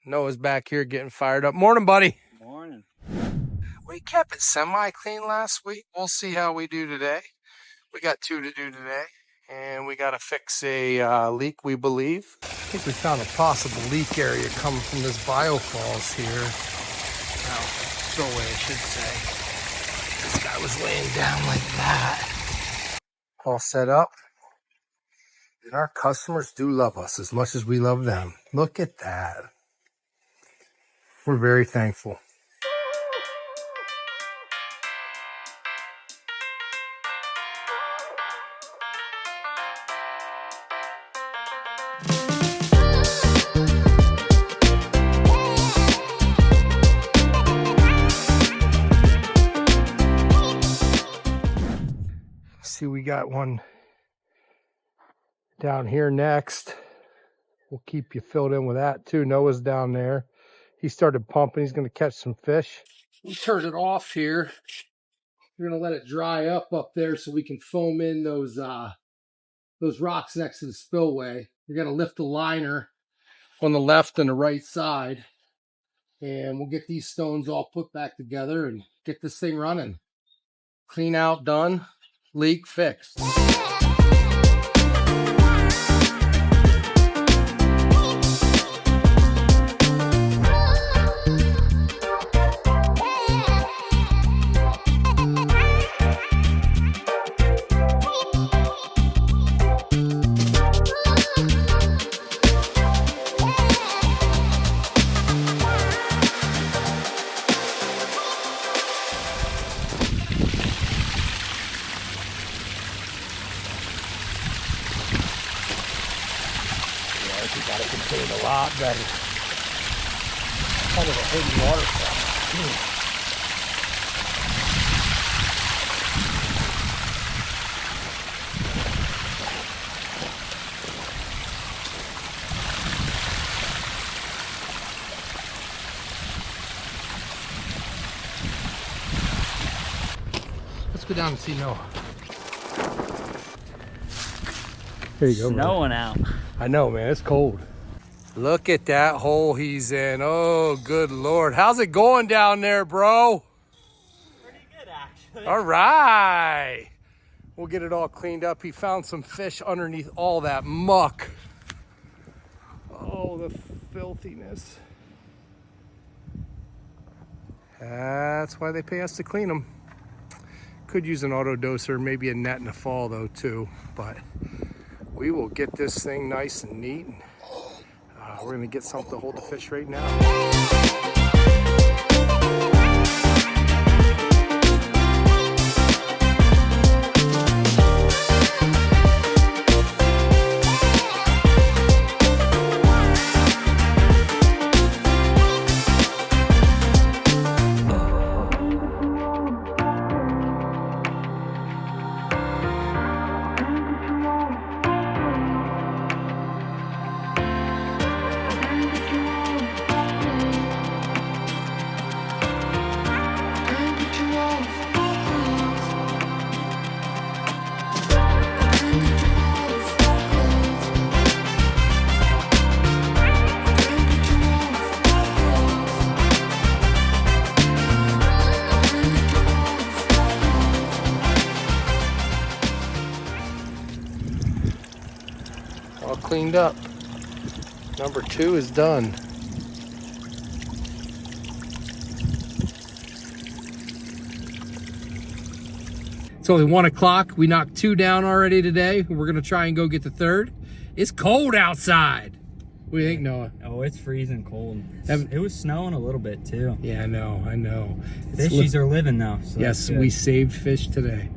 Noah's back here getting fired up. Morning, buddy. Morning. We kept it semi-clean last week. We'll see how we do today. We got 2 to do today, and we got to fix a leak, we believe. I think we found a possible leak area coming from this biofalls here. Now, spillway, I should say. This guy was laying down like that. All set up. And our customers do love us as much as we love them. Look at that. We're very thankful. See, we got one down here next. We'll keep you filled in with that too. Noah's down there. He started pumping. He's going to catch some fish. We turned it off here. We're going to let it dry up there so we can foam in those rocks next to the spillway. We're going to lift the liner on the left and the right side. And we'll get these stones all put back together and get this thing running. Clean out, done. Leak fixed. We got to contain a lot better. Kind of a hidden waterfall. Let's go down and see Noah. There you go. Snowing out. I know, man. It's cold. Look at that hole he's in. Oh, good Lord. How's it going down there, bro? Pretty good, actually. All right. We'll get it all cleaned up. He found some fish underneath all that muck. Oh, the filthiness. That's why they pay us to clean them. Could use an auto doser, maybe a net in the fall, though, too. But we will get this thing nice and neat. We're gonna get something to hold the fish right now. All cleaned up. Number 2 is done. It's only 1 o'clock. We knocked 2 down already today. We're gonna try and go get the 3rd. It's cold outside. What do you think, Noah? Oh, it's freezing cold. It was snowing a little bit too. Yeah, I know. Fishies are living though. So yes, we saved fish today.